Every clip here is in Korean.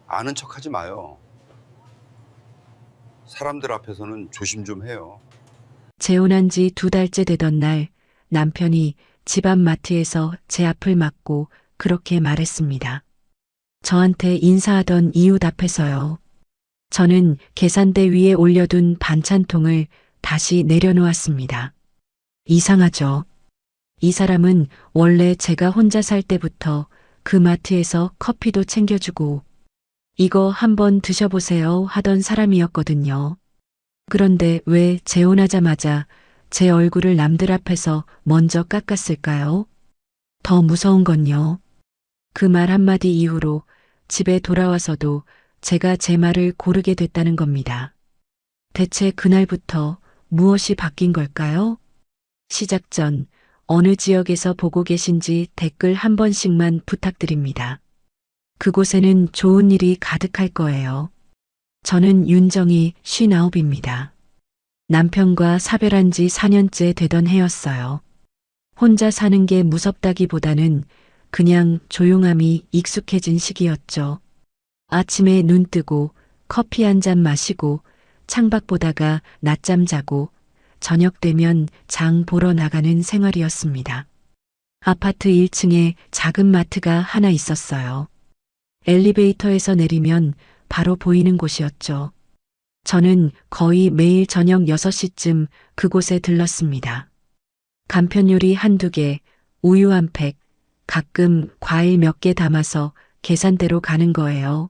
아는 척하지 마요. 사람들 앞에서는 조심 좀 해요. 재혼한 지 2달째 되던 날 남편이 집 앞 마트에서 제 앞을 막고 그렇게 말했습니다. 저한테 인사하던 이웃 앞에서요. 저는 계산대 위에 올려둔 반찬통을 다시 내려놓았습니다. 이상하죠? 이 사람은 원래 제가 혼자 살 때부터 그 마트에서 커피도 챙겨주고 이거 한번 드셔보세요 하던 사람이었거든요. 그런데 왜 재혼하자마자 제 얼굴을 남들 앞에서 먼저 깎았을까요? 더 무서운 건요. 그 말 한마디 이후로 집에 돌아와서도 제가 제 말을 고르게 됐다는 겁니다. 대체 그날부터 무엇이 바뀐 걸까요? 시작 전 어느 지역에서 보고 계신지 댓글 한 번씩만 부탁드립니다. 그곳에는 좋은 일이 가득할 거예요. 저는 윤정이 59입니다. 남편과 사별한 지 4년째 되던 해였어요. 혼자 사는 게 무섭다기보다는 그냥 조용함이 익숙해진 시기였죠. 아침에 눈 뜨고 커피 한 잔 마시고 창밖 보다가 낮잠 자고 저녁 되면 장 보러 나가는 생활이었습니다. 아파트 1층에 작은 마트가 하나 있었어요. 엘리베이터에서 내리면 바로 보이는 곳이었죠. 저는 거의 매일 저녁 6시쯤 그곳에 들렀습니다. 간편 요리 한두 개, 우유 한 팩, 가끔 과일 몇 개 담아서 계산대로 가는 거예요.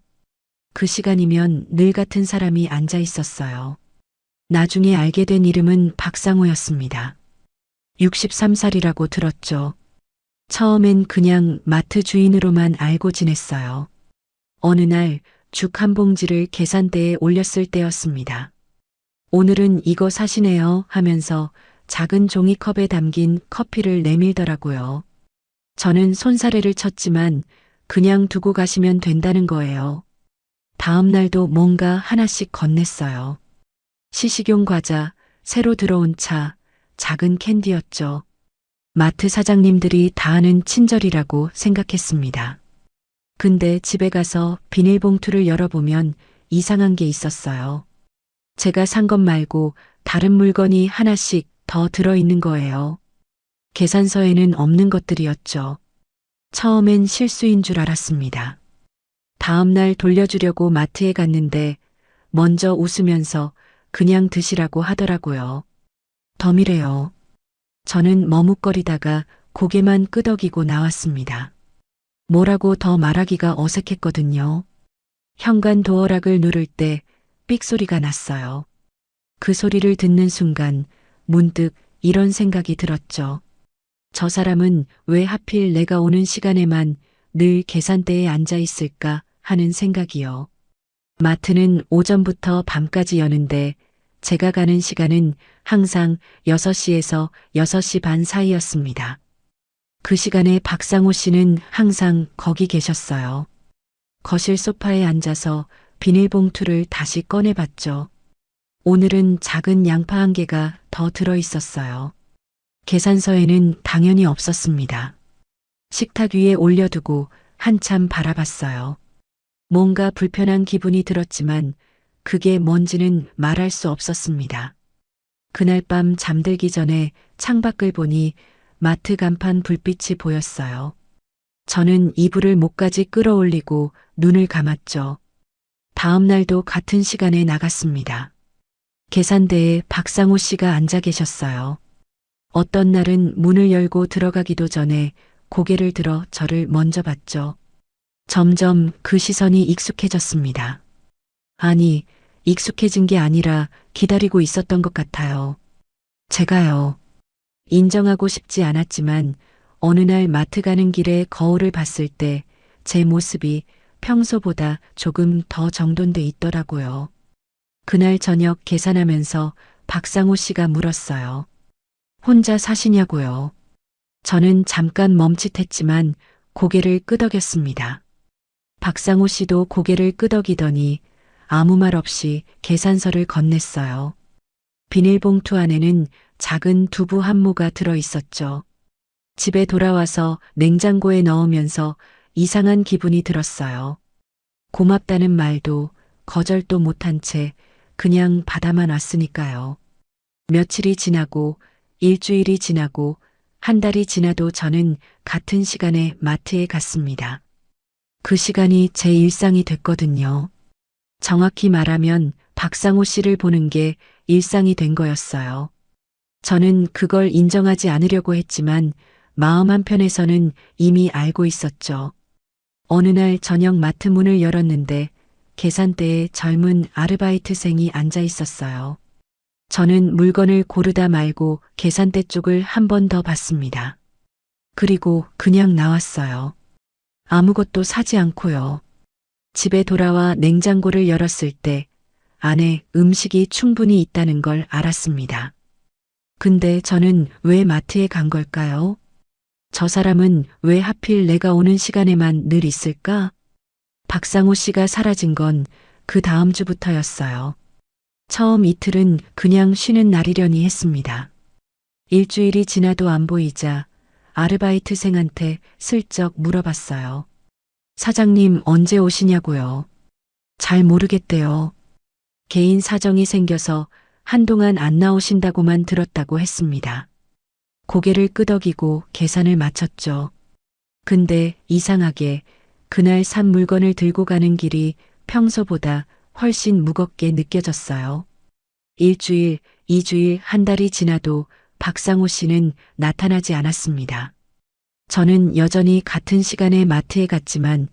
그 시간이면 늘 같은 사람이 앉아 있었어요. 나중에 알게 된 이름은 박상호였습니다. 63살이라고 들었죠. 처음엔 그냥 마트 주인으로만 알고 지냈어요. 어느 날 죽 한 봉지를 계산대에 올렸을 때였습니다. 오늘은 이거 사시네요 하면서 작은 종이컵에 담긴 커피를 내밀더라고요. 저는 손사래를 쳤지만 그냥 두고 가시면 된다는 거예요. 다음 날도 뭔가 하나씩 건넸어요. 시식용 과자, 새로 들어온 차, 작은 캔디였죠. 마트 사장님들이 다 아는 친절이라고 생각했습니다. 근데 집에 가서 비닐봉투를 열어보면 이상한 게 있었어요. 제가 산 것 말고 다른 물건이 하나씩 더 들어있는 거예요. 계산서에는 없는 것들이었죠. 처음엔 실수인 줄 알았습니다. 다음 날 돌려주려고 마트에 갔는데 먼저 웃으면서 그냥 드시라고 하더라고요. 덤이래요. 저는 머뭇거리다가 고개만 끄덕이고 나왔습니다. 뭐라고 더 말하기가 어색했거든요. 현관 도어락을 누를 때 삑 소리가 났어요. 그 소리를 듣는 순간 문득 이런 생각이 들었죠. 저 사람은 왜 하필 내가 오는 시간에만 늘 계산대에 앉아 있을까 하는 생각이요. 마트는 오전부터 밤까지 여는데 제가 가는 시간은 항상 6시에서 6시 반 사이였습니다. 그 시간에 박상호 씨는 항상 거기 계셨어요. 거실 소파에 앉아서 비닐봉투를 다시 꺼내봤죠. 오늘은 작은 양파 한 개가 더 들어 있었어요. 계산서에는 당연히 없었습니다. 식탁 위에 올려두고 한참 바라봤어요. 뭔가 불편한 기분이 들었지만 그게 뭔지는 말할 수 없었습니다. 그날 밤 잠들기 전에 창밖을 보니 마트 간판 불빛이 보였어요. 저는 이불을 목까지 끌어올리고 눈을 감았죠. 다음 날도 같은 시간에 나갔습니다. 계산대에 박상호 씨가 앉아 계셨어요. 어떤 날은 문을 열고 들어가기도 전에 고개를 들어 저를 먼저 봤죠. 점점 그 시선이 익숙해졌습니다. 아니, 익숙해진 게 아니라 기다리고 있었던 것 같아요. 제가요. 인정하고 싶지 않았지만 어느 날 마트 가는 길에 거울을 봤을 때 제 모습이 평소보다 조금 더 정돈돼 있더라고요. 그날 저녁 계산하면서 박상호 씨가 물었어요. 혼자 사시냐고요. 저는 잠깐 멈칫했지만 고개를 끄덕였습니다. 박상호 씨도 고개를 끄덕이더니 아무 말 없이 계산서를 건넸어요. 비닐봉투 안에는 작은 두부 한 모가 들어 있었죠. 집에 돌아와서 냉장고에 넣으면서 이상한 기분이 들었어요. 고맙다는 말도 거절도 못한 채 그냥 받아만 왔으니까요. 며칠이 지나고 일주일이 지나고 한 달이 지나도 저는 같은 시간에 마트에 갔습니다. 그 시간이 제 일상이 됐거든요. 정확히 말하면 박상호 씨를 보는 게 일상이 된 거였어요. 저는 그걸 인정하지 않으려고 했지만 마음 한편에서는 이미 알고 있었죠. 어느 날 저녁 마트 문을 열었는데 계산대에 젊은 아르바이트생이 앉아 있었어요. 저는 물건을 고르다 말고 계산대 쪽을 한 번 더 봤습니다. 그리고 그냥 나왔어요. 아무것도 사지 않고요. 집에 돌아와 냉장고를 열었을 때 안에 음식이 충분히 있다는 걸 알았습니다. 근데 저는 왜 마트에 간 걸까요? 저 사람은 왜 하필 내가 오는 시간에만 늘 있을까? 박상호 씨가 사라진 건 그 다음 주부터였어요. 처음 이틀은 그냥 쉬는 날이려니 했습니다. 일주일이 지나도 안 보이자 아르바이트생한테 슬쩍 물어봤어요. 사장님 언제 오시냐고요? 잘 모르겠대요. 개인 사정이 생겨서 한동안 안 나오신다고만 들었다고 했습니다. 고개를 끄덕이고 계산을 마쳤죠. 근데 이상하게 그날 산 물건을 들고 가는 길이 평소보다 훨씬 무겁게 느껴졌어요. 일주일, 이주일, 한 달이 지나도 박상호 씨는 나타나지 않았습니다. 저는 여전히 같은 시간에 마트에 갔지만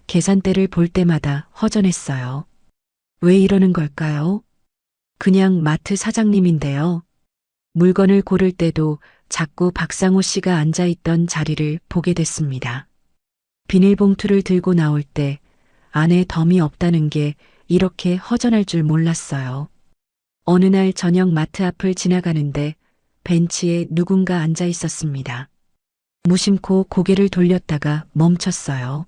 계산대를 볼 때마다 허전했어요. 왜 이러는 걸까요? 그냥 마트 사장님인데요. 물건을 고를 때도 자꾸 박상호 씨가 앉아있던 자리를 보게 됐습니다. 비닐봉투를 들고 나올 때 안에 덤이 없다는 게 이렇게 허전할 줄 몰랐어요. 어느 날 저녁 마트 앞을 지나가는데 벤치에 누군가 앉아 있었습니다. 무심코 고개를 돌렸다가 멈췄어요.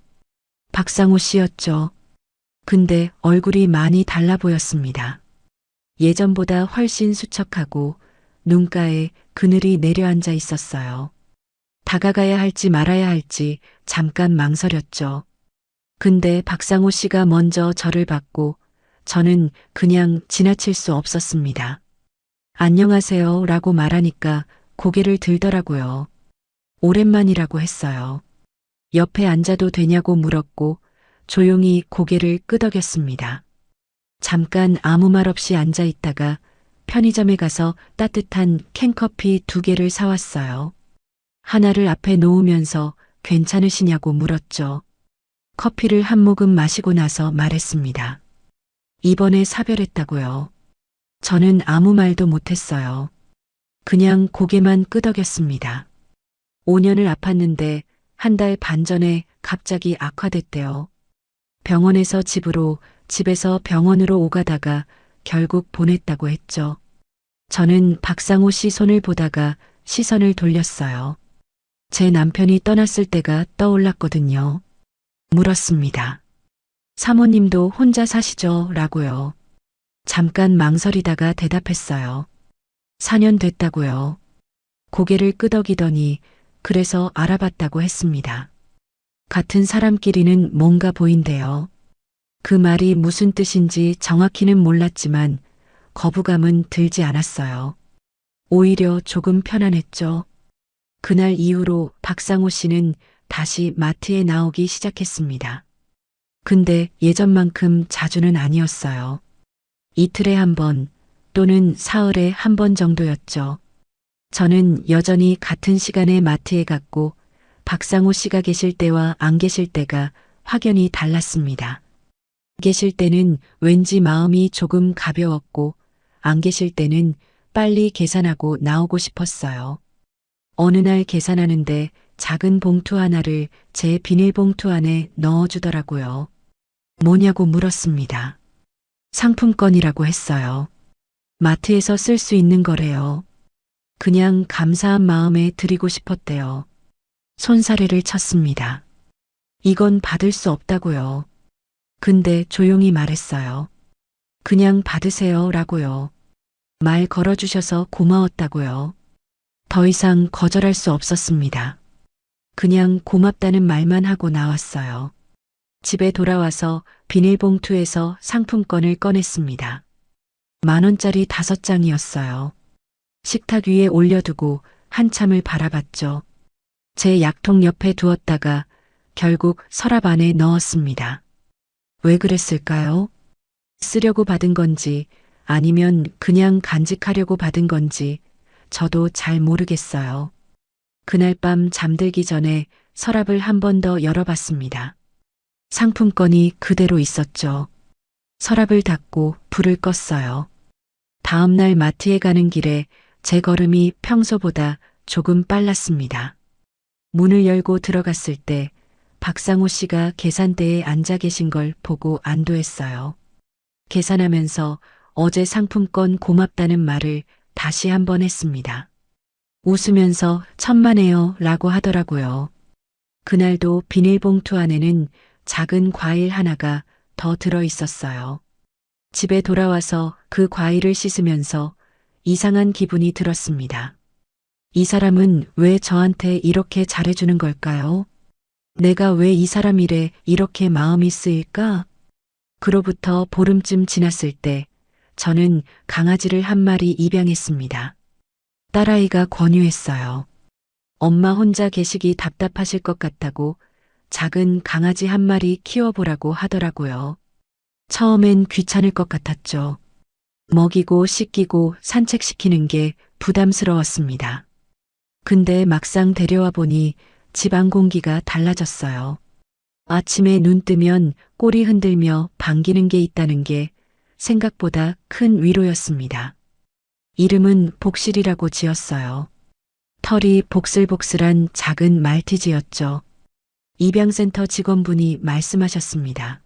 박상호 씨였죠. 근데 얼굴이 많이 달라 보였습니다. 예전보다 훨씬 수척하고 눈가에 그늘이 내려앉아 있었어요. 다가가야 할지 말아야 할지 잠깐 망설였죠. 근데 박상호 씨가 먼저 저를 봤고 저는 그냥 지나칠 수 없었습니다. 안녕하세요 라고 말하니까 고개를 들더라고요. 오랜만이라고 했어요. 옆에 앉아도 되냐고 물었고 조용히 고개를 끄덕였습니다. 잠깐 아무 말 없이 앉아 있다가 편의점에 가서 따뜻한 캔커피 2개를 사왔어요. 하나를 앞에 놓으면서 괜찮으시냐고 물었죠. 커피를 한 모금 마시고 나서 말했습니다. 이번에 사별했다고요. 저는 아무 말도 못했어요. 그냥 고개만 끄덕였습니다. 5년을 아팠는데 한 달 반 전에 갑자기 악화됐대요. 병원에서 집으로, 집에서 병원으로 오가다가 결국 보냈다고 했죠. 저는 박상호 씨 손을 보다가 시선을 돌렸어요. 제 남편이 떠났을 때가 떠올랐거든요. 물었습니다. 사모님도 혼자 사시죠? 라고요. 잠깐 망설이다가 대답했어요. 4년 됐다고요. 고개를 끄덕이더니 그래서 알아봤다고 했습니다. 같은 사람끼리는 뭔가 보인대요. 그 말이 무슨 뜻인지 정확히는 몰랐지만 거부감은 들지 않았어요. 오히려 조금 편안했죠. 그날 이후로 박상호 씨는 다시 마트에 나오기 시작했습니다. 근데 예전만큼 자주는 아니었어요. 이틀에 한 번 또는 사흘에 한 번 정도였죠. 저는 여전히 같은 시간에 마트에 갔고 박상호 씨가 계실 때와 안 계실 때가 확연히 달랐습니다. 계실 때는 왠지 마음이 조금 가벼웠고 안 계실 때는 빨리 계산하고 나오고 싶었어요. 어느 날 계산하는데 작은 봉투 하나를 제 비닐봉투 안에 넣어주더라고요. 뭐냐고 물었습니다. 상품권이라고 했어요. 마트에서 쓸 수 있는 거래요. 그냥 감사한 마음에 드리고 싶었대요. 손사래를 쳤습니다. 이건 받을 수 없다고요. 근데 조용히 말했어요. 그냥 받으세요 라고요. 말 걸어주셔서 고마웠다고요. 더 이상 거절할 수 없었습니다. 그냥 고맙다는 말만 하고 나왔어요. 집에 돌아와서 비닐봉투에서 상품권을 꺼냈습니다. 10,000원짜리 5장이었어요. 식탁 위에 올려두고 한참을 바라봤죠. 제 약통 옆에 두었다가 결국 서랍 안에 넣었습니다. 왜 그랬을까요? 쓰려고 받은 건지 아니면 그냥 간직하려고 받은 건지 저도 잘 모르겠어요. 그날 밤 잠들기 전에 서랍을 한 번 더 열어봤습니다. 상품권이 그대로 있었죠. 서랍을 닫고 불을 껐어요. 다음날 마트에 가는 길에 제 걸음이 평소보다 조금 빨랐습니다. 문을 열고 들어갔을 때 박상호 씨가 계산대에 앉아 계신 걸 보고 안도했어요. 계산하면서 어제 상품권 고맙다는 말을 다시 한번 했습니다. 웃으면서 천만에요 라고 하더라고요. 그날도 비닐봉투 안에는 작은 과일 하나가 더 들어 있었어요. 집에 돌아와서 그 과일을 씻으면서 이상한 기분이 들었습니다. 이 사람은 왜 저한테 이렇게 잘해주는 걸까요? 내가 왜 이 사람 일에 이렇게 마음이 쓰일까? 그로부터 보름쯤 지났을 때 저는 강아지를 한 마리 입양했습니다. 딸아이가 권유했어요. 엄마 혼자 계시기 답답하실 것 같다고 작은 강아지 한 마리 키워보라고 하더라고요. 처음엔 귀찮을 것 같았죠. 먹이고 씻기고 산책시키는 게 부담스러웠습니다. 근데 막상 데려와 보니 집안 공기가 달라졌어요. 아침에 눈 뜨면 꼬리 흔들며 반기는 게 있다는 게 생각보다 큰 위로였습니다. 이름은 복실이라고 지었어요. 털이 복슬복슬한 작은 말티즈였죠. 입양센터 직원분이 말씀하셨습니다.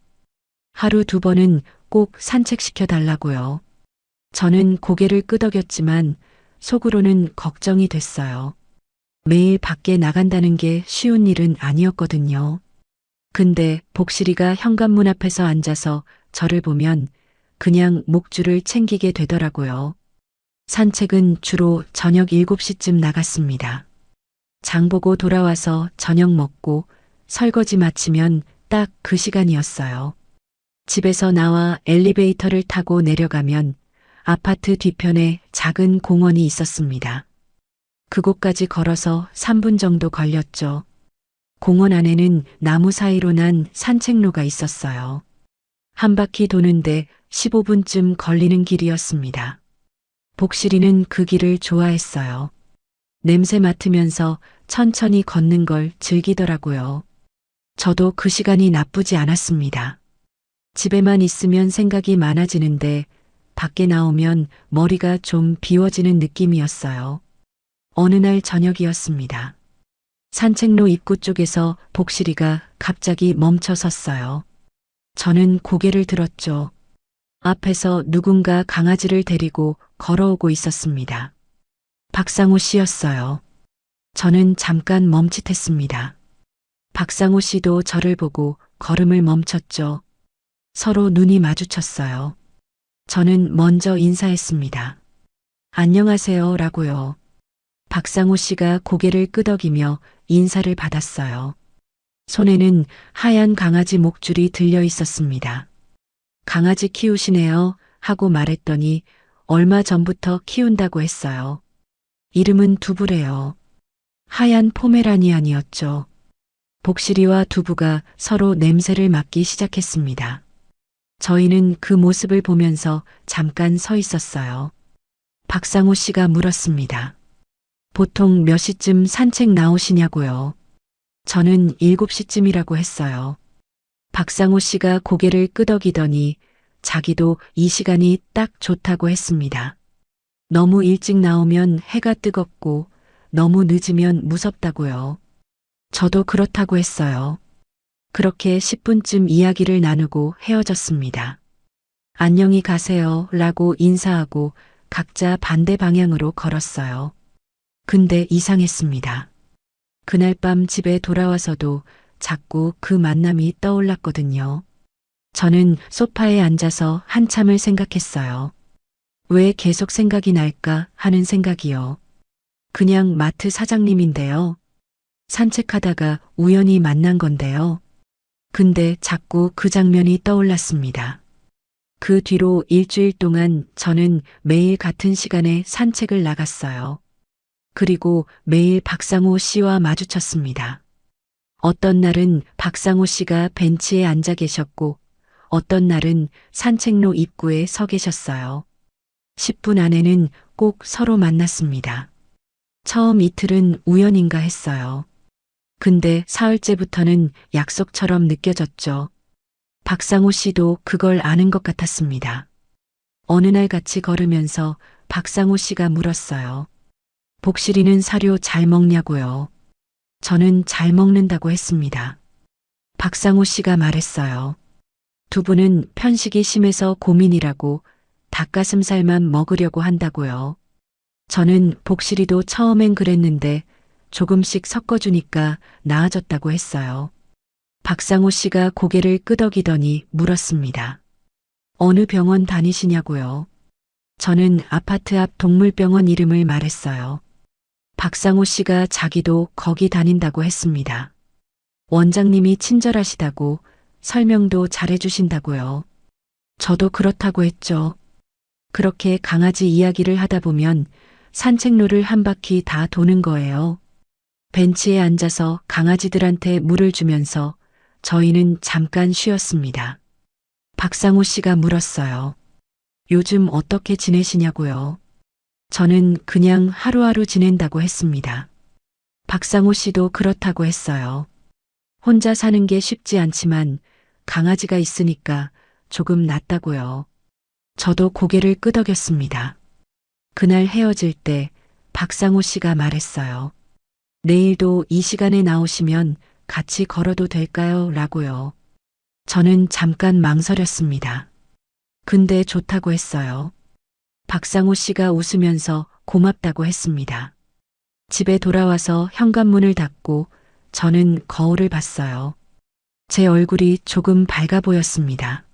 하루 2번은 꼭 산책시켜 달라고요. 저는 고개를 끄덕였지만 속으로는 걱정이 됐어요. 매일 밖에 나간다는 게 쉬운 일은 아니었거든요. 근데 복실이가 현관문 앞에서 앉아서 저를 보면 그냥 목줄을 챙기게 되더라고요. 산책은 주로 저녁 7시쯤 나갔습니다. 장 보고 돌아와서 저녁 먹고 설거지 마치면 딱 그 시간이었어요. 집에서 나와 엘리베이터를 타고 내려가면 아파트 뒤편에 작은 공원이 있었습니다. 그곳까지 걸어서 3분 정도 걸렸죠. 공원 안에는 나무 사이로 난 산책로가 있었어요. 한 바퀴 도는데 15분쯤 걸리는 길이었습니다. 복실이는 그 길을 좋아했어요. 냄새 맡으면서 천천히 걷는 걸 즐기더라고요. 저도 그 시간이 나쁘지 않았습니다. 집에만 있으면 생각이 많아지는데 밖에 나오면 머리가 좀 비워지는 느낌이었어요. 어느 날 저녁이었습니다. 산책로 입구 쪽에서 복실이가 갑자기 멈춰 섰어요. 저는 고개를 들었죠. 앞에서 누군가 강아지를 데리고 걸어오고 있었습니다. 박상호 씨였어요. 저는 잠깐 멈칫했습니다. 박상호 씨도 저를 보고 걸음을 멈췄죠. 서로 눈이 마주쳤어요. 저는 먼저 인사했습니다. 안녕하세요 라고요. 박상호 씨가 고개를 끄덕이며 인사를 받았어요. 손에는 하얀 강아지 목줄이 들려 있었습니다. 강아지 키우시네요 하고 말했더니 얼마 전부터 키운다고 했어요. 이름은 두부래요. 하얀 포메라니안이었죠. 복실이와 두부가 서로 냄새를 맡기 시작했습니다. 저희는 그 모습을 보면서 잠깐 서 있었어요. 박상호 씨가 물었습니다. 보통 몇 시쯤 산책 나오시냐고요. 저는 7시쯤이라고 했어요. 박상호 씨가 고개를 끄덕이더니 자기도 이 시간이 딱 좋다고 했습니다. 너무 일찍 나오면 해가 뜨겁고 너무 늦으면 무섭다고요. 저도 그렇다고 했어요. 그렇게 10분쯤 이야기를 나누고 헤어졌습니다. 안녕히 가세요 라고 인사하고 각자 반대 방향으로 걸었어요. 근데 이상했습니다. 그날 밤 집에 돌아와서도 자꾸 그 만남이 떠올랐거든요. 저는 소파에 앉아서 한참을 생각했어요. 왜 계속 생각이 날까 하는 생각이요. 그냥 마트 사장님인데요. 산책하다가 우연히 만난 건데요. 근데 자꾸 그 장면이 떠올랐습니다. 그 뒤로 일주일 동안 저는 매일 같은 시간에 산책을 나갔어요. 그리고 매일 박상호 씨와 마주쳤습니다. 어떤 날은 박상호 씨가 벤치에 앉아 계셨고, 어떤 날은 산책로 입구에 서 계셨어요. 10분 안에는 꼭 서로 만났습니다. 처음 이틀은 우연인가 했어요. 근데 사흘째부터는 약속처럼 느껴졌죠. 박상호 씨도 그걸 아는 것 같았습니다. 어느 날 같이 걸으면서 박상호 씨가 물었어요. 복실이는 사료 잘 먹냐고요. 저는 잘 먹는다고 했습니다. 박상호 씨가 말했어요. 두 분은 편식이 심해서 고민이라고 닭가슴살만 먹으려고 한다고요. 저는 복실이도 처음엔 그랬는데 조금씩 섞어주니까 나아졌다고 했어요. 박상호 씨가 고개를 끄덕이더니 물었습니다. 어느 병원 다니시냐고요? 저는 아파트 앞 동물병원 이름을 말했어요. 박상호 씨가 자기도 거기 다닌다고 했습니다. 원장님이 친절하시다고 설명도 잘해주신다고요. 저도 그렇다고 했죠. 그렇게 강아지 이야기를 하다 보면 산책로를 한 바퀴 다 도는 거예요. 벤치에 앉아서 강아지들한테 물을 주면서 저희는 잠깐 쉬었습니다. 박상호 씨가 물었어요. 요즘 어떻게 지내시냐고요? 저는 그냥 하루하루 지낸다고 했습니다. 박상호 씨도 그렇다고 했어요. 혼자 사는 게 쉽지 않지만 강아지가 있으니까 조금 낫다고요. 저도 고개를 끄덕였습니다. 그날 헤어질 때 박상호 씨가 말했어요. 내일도 이 시간에 나오시면 같이 걸어도 될까요? 라고요. 저는 잠깐 망설였습니다. 근데 좋다고 했어요. 박상호 씨가 웃으면서 고맙다고 했습니다. 집에 돌아와서 현관문을 닫고 저는 거울을 봤어요. 제 얼굴이 조금 밝아 보였습니다.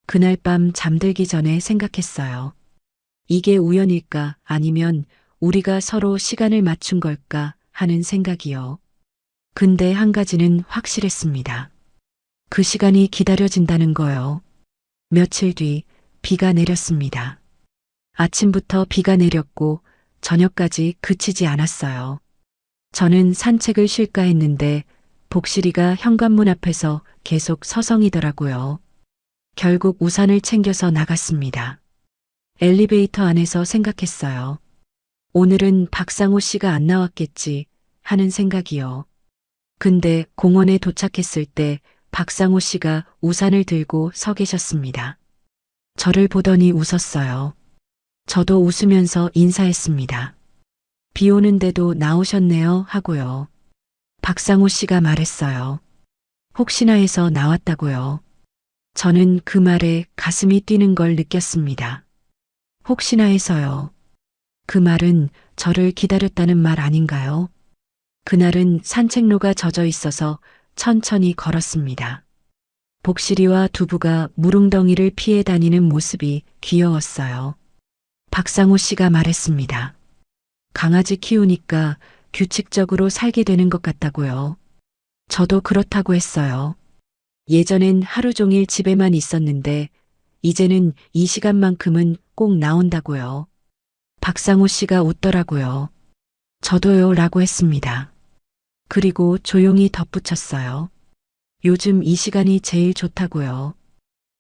그날 밤 잠들기 전에 생각했어요. 이게 우연일까 아니면 우리가 서로 시간을 맞춘 걸까 하는 생각이요. 근데 한 가지는 확실했습니다. 그 시간이 기다려진다는 거요. 며칠 뒤 비가 내렸습니다. 아침부터 비가 내렸고 저녁까지 그치지 않았어요. 저는 산책을 쉴까 했는데 복실이가 현관문 앞에서 계속 서성이더라고요. 결국 우산을 챙겨서 나갔습니다. 엘리베이터 안에서 생각했어요. 오늘은 박상호 씨가 안 나왔겠지 하는 생각이요. 근데 공원에 도착했을 때 박상호 씨가 우산을 들고 서 계셨습니다. 저를 보더니 웃었어요. 저도 웃으면서 인사했습니다. 비 오는데도 나오셨네요 하고요. 박상호 씨가 말했어요. 혹시나 해서 나왔다고요. 저는 그 말에 가슴이 뛰는 걸 느꼈습니다. 혹시나 해서요. 그 말은 저를 기다렸다는 말 아닌가요? 그날은 산책로가 젖어 있어서 천천히 걸었습니다. 복실이와 두부가 무릉덩이를 피해 다니는 모습이 귀여웠어요. 박상호 씨가 말했습니다. 강아지 키우니까 규칙적으로 살게 되는 것 같다고요. 저도 그렇다고 했어요. 예전엔 하루 종일 집에만 있었는데 이제는 이 시간만큼은 꼭 나온다고요. 박상호 씨가 웃더라고요. 저도요 라고 했습니다. 그리고 조용히 덧붙였어요. 요즘 이 시간이 제일 좋다고요.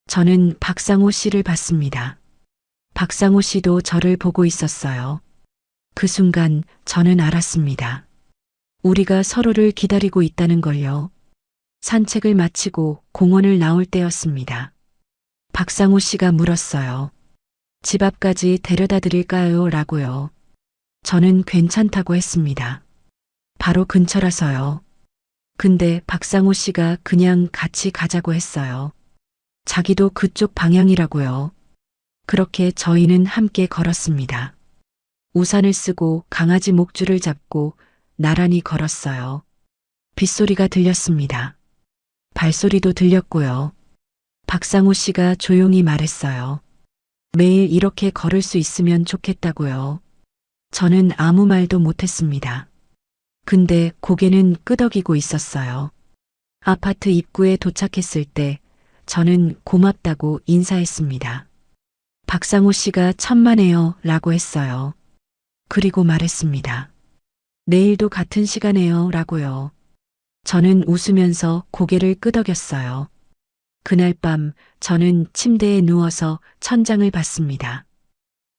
저는 박상호 씨를 봤습니다. 박상호 씨도 저를 보고 있었어요. 그 순간 저는 알았습니다. 우리가 서로를 기다리고 있다는 걸요. 산책을 마치고 공원을 나올 때였습니다. 박상호 씨가 물었어요. 집 앞까지 데려다 드릴까요? 라고요. 저는 괜찮다고 했습니다. 바로 근처라서요. 근데 박상호 씨가 그냥 같이 가자고 했어요. 자기도 그쪽 방향이라고요. 그렇게 저희는 함께 걸었습니다. 우산을 쓰고 강아지 목줄을 잡고 나란히 걸었어요. 빗소리가 들렸습니다. 발소리도 들렸고요. 박상호 씨가 조용히 말했어요. 매일 이렇게 걸을 수 있으면 좋겠다고요. 저는 아무 말도 못했습니다. 근데 고개는 끄덕이고 있었어요. 아파트 입구에 도착했을 때 저는 고맙다고 인사했습니다. 박상호 씨가 천만에요 라고 했어요. 그리고 말했습니다. 내일도 같은 시간에요 라고요. 저는 웃으면서 고개를 끄덕였어요. 그날 밤 저는 침대에 누워서 천장을 봤습니다.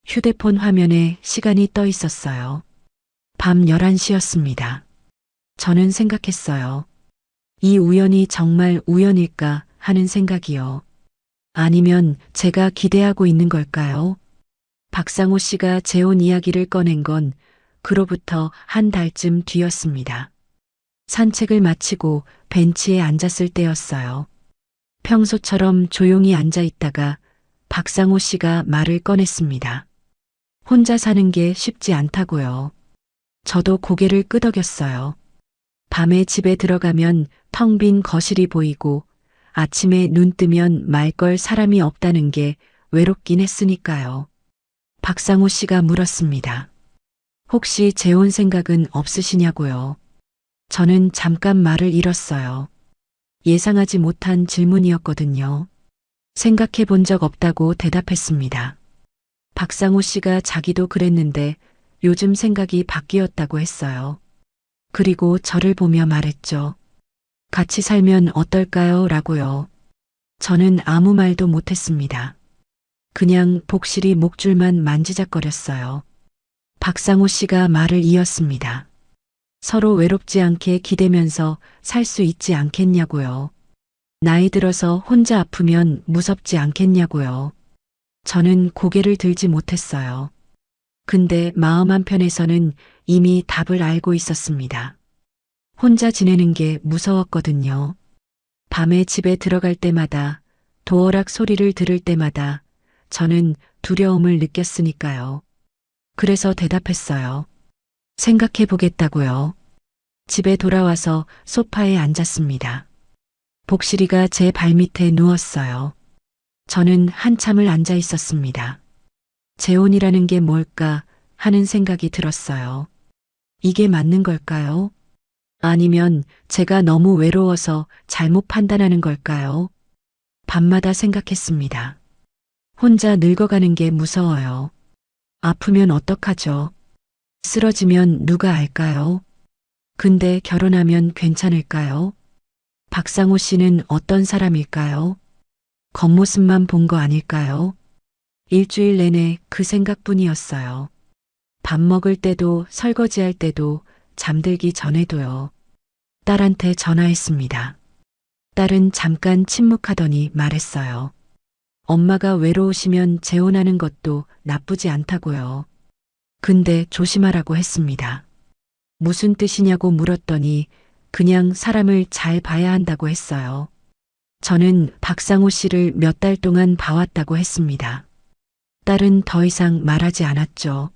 휴대폰 화면에 시간이 떠 있었어요. 밤 11시였습니다. 저는 생각했어요. 이 우연이 정말 우연일까 하는 생각이요. 아니면 제가 기대하고 있는 걸까요? 박상호 씨가 재혼 이야기를 꺼낸 건 그로부터 한 달쯤 뒤였습니다. 산책을 마치고 벤치에 앉았을 때였어요. 평소처럼 조용히 앉아 있다가 박상호 씨가 말을 꺼냈습니다. 혼자 사는 게 쉽지 않다고요. 저도 고개를 끄덕였어요. 밤에 집에 들어가면 텅 빈 거실이 보이고 아침에 눈 뜨면 말 걸 사람이 없다는 게 외롭긴 했으니까요. 박상호 씨가 물었습니다. 혹시 재혼 생각은 없으시냐고요. 저는 잠깐 말을 잃었어요. 예상하지 못한 질문이었거든요. 생각해 본 적 없다고 대답했습니다. 박상호 씨가 자기도 그랬는데 요즘 생각이 바뀌었다고 했어요. 그리고 저를 보며 말했죠. 같이 살면 어떨까요? 라고요. 저는 아무 말도 못했습니다. 그냥 복실히 목줄만 만지작거렸어요. 박상호 씨가 말을 이었습니다. 서로 외롭지 않게 기대면서 살 수 있지 않겠냐고요. 나이 들어서 혼자 아프면 무섭지 않겠냐고요. 저는 고개를 들지 못했어요. 근데 마음 한편에서는 이미 답을 알고 있었습니다. 혼자 지내는 게 무서웠거든요. 밤에 집에 들어갈 때마다 도어락 소리를 들을 때마다 저는 두려움을 느꼈으니까요. 그래서 대답했어요. 생각해 보겠다고요. 집에 돌아와서 소파에 앉았습니다. 복실이가 제 발밑에 누웠어요. 저는 한참을 앉아 있었습니다. 재혼이라는 게 뭘까 하는 생각이 들었어요. 이게 맞는 걸까요? 아니면 제가 너무 외로워서 잘못 판단하는 걸까요? 밤마다 생각했습니다. 혼자 늙어가는 게 무서워요. 아프면 어떡하죠? 쓰러지면 누가 알까요? 근데 결혼하면 괜찮을까요? 박상호 씨는 어떤 사람일까요? 겉모습만 본 거 아닐까요? 일주일 내내 그 생각뿐이었어요. 밥 먹을 때도 설거지할 때도 잠들기 전에도요. 딸한테 전화했습니다. 딸은 잠깐 침묵하더니 말했어요. 엄마가 외로우시면 재혼하는 것도 나쁘지 않다고요. 근데 조심하라고 했습니다. 무슨 뜻이냐고 물었더니 그냥 사람을 잘 봐야 한다고 했어요. 저는 박상호 씨를 몇 달 동안 봐왔다고 했습니다. 딸은 더 이상 말하지 않았죠.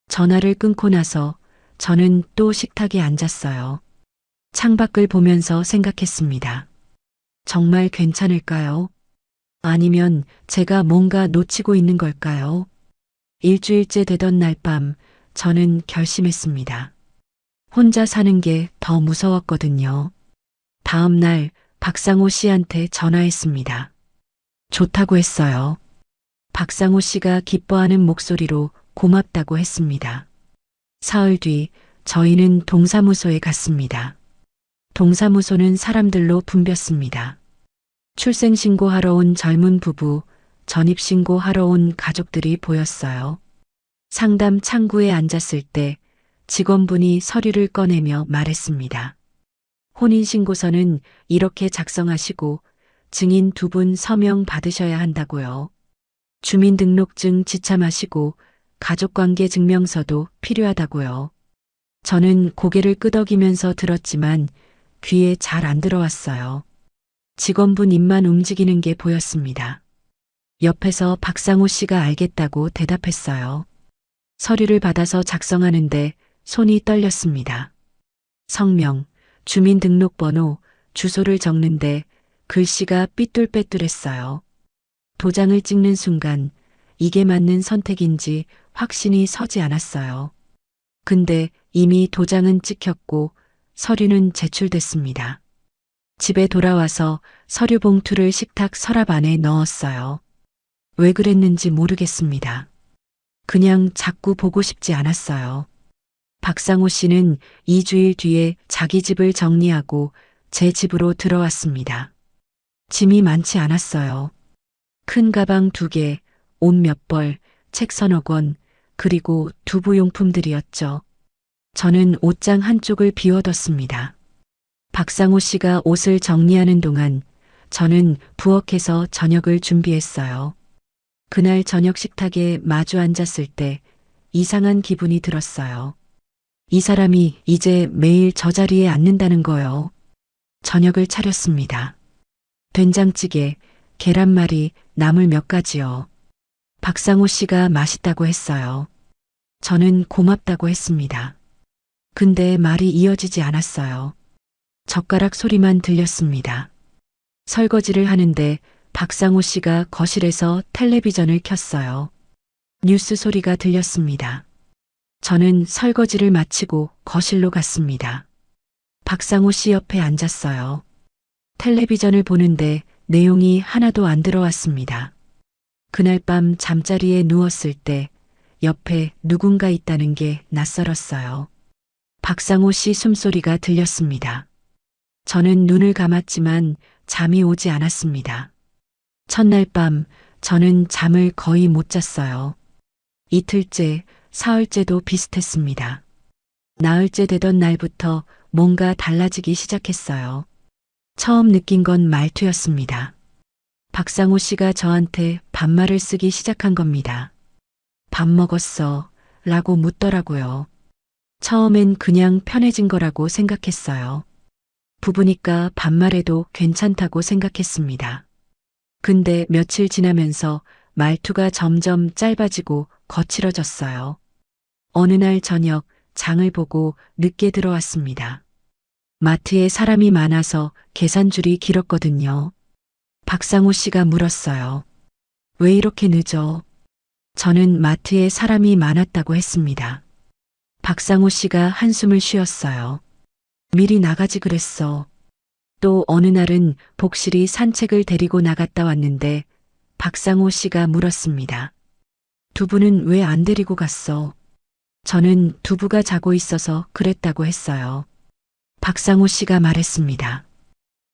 전화를 끊고 나서 저는 또 식탁에 앉았어요. 창밖을 보면서 생각했습니다. 정말 괜찮을까요? 아니면 제가 뭔가 놓치고 있는 걸까요? 일주일째 되던 날 밤 저는 결심했습니다. 혼자 사는 게 더 무서웠거든요. 다음 날 박상호 씨한테 전화했습니다. 좋다고 했어요. 박상호 씨가 기뻐하는 목소리로 고맙다고 했습니다. 사흘 뒤 저희는 동사무소에 갔습니다. 동사무소는 사람들로 붐볐습니다. 출생신고하러 온 젊은 부부, 전입신고하러 온 가족들이 보였어요. 상담 창구에 앉았을 때 직원분이 서류를 꺼내며 말했습니다. 혼인신고서는 이렇게 작성하시고 증인 2분 서명 받으셔야 한다고요. 주민등록증 지참하시고 가족관계증명서도 필요하다고요. 저는 고개를 끄덕이면서 들었지만 귀에 잘 안 들어왔어요. 직원분 입만 움직이는 게 보였습니다. 옆에서 박상호 씨가 알겠다고 대답했어요. 서류를 받아서 작성하는데 손이 떨렸습니다. 성명, 주민등록번호, 주소를 적는데 글씨가 삐뚤빼뚤했어요. 도장을 찍는 순간 이게 맞는 선택인지 확신이 서지 않았어요. 근데 이미 도장은 찍혔고 서류는 제출됐습니다. 집에 돌아와서 서류 봉투를 식탁 서랍 안에 넣었어요. 왜 그랬는지 모르겠습니다. 그냥 자꾸 보고 싶지 않았어요. 박상호 씨는 2주일 뒤에 자기 집을 정리하고 제 집으로 들어왔습니다. 짐이 많지 않았어요. 큰 가방 2개, 옷 몇 벌, 책 서너 권, 그리고 두부용품들이었죠. 저는 옷장 한쪽을 비워뒀습니다. 박상호 씨가 옷을 정리하는 동안 저는 부엌에서 저녁을 준비했어요. 그날 저녁 식탁에 마주 앉았을 때 이상한 기분이 들었어요. 이 사람이 이제 매일 저 자리에 앉는다는 거요. 저녁을 차렸습니다. 된장찌개, 계란말이, 나물 몇 가지요. 박상호 씨가 맛있다고 했어요. 저는 고맙다고 했습니다. 근데 말이 이어지지 않았어요. 젓가락 소리만 들렸습니다. 설거지를 하는데 박상호 씨가 거실에서 텔레비전을 켰어요. 뉴스 소리가 들렸습니다. 저는 설거지를 마치고 거실로 갔습니다. 박상호 씨 옆에 앉았어요. 텔레비전을 보는데 내용이 하나도 안 들어왔습니다. 그날 밤 잠자리에 누웠을 때 옆에 누군가 있다는 게 낯설었어요. 박상호 씨 숨소리가 들렸습니다. 저는 눈을 감았지만 잠이 오지 않았습니다. 첫날 밤 저는 잠을 거의 못 잤어요. 이틀째, 사흘째도 비슷했습니다. 나흘째 되던 날부터 뭔가 달라지기 시작했어요. 처음 느낀 건 말투였습니다. 박상호 씨가 저한테 반말을 쓰기 시작한 겁니다. 밥 먹었어? 라고 묻더라고요. 처음엔 그냥 편해진 거라고 생각했어요. 부부니까 반말해도 괜찮다고 생각했습니다. 근데 며칠 지나면서 말투가 점점 짧아지고 거칠어졌어요. 어느 날 저녁 장을 보고 늦게 들어왔습니다. 마트에 사람이 많아서 계산줄이 길었거든요. 박상호 씨가 물었어요. 왜 이렇게 늦어? 저는 마트에 사람이 많았다고 했습니다. 박상호 씨가 한숨을 쉬었어요. 미리 나가지 그랬어. 또 어느 날은 복실이 산책을 데리고 나갔다 왔는데 박상호 씨가 물었습니다. 두부는 왜 안 데리고 갔어? 저는 두부가 자고 있어서 그랬다고 했어요. 박상호 씨가 말했습니다.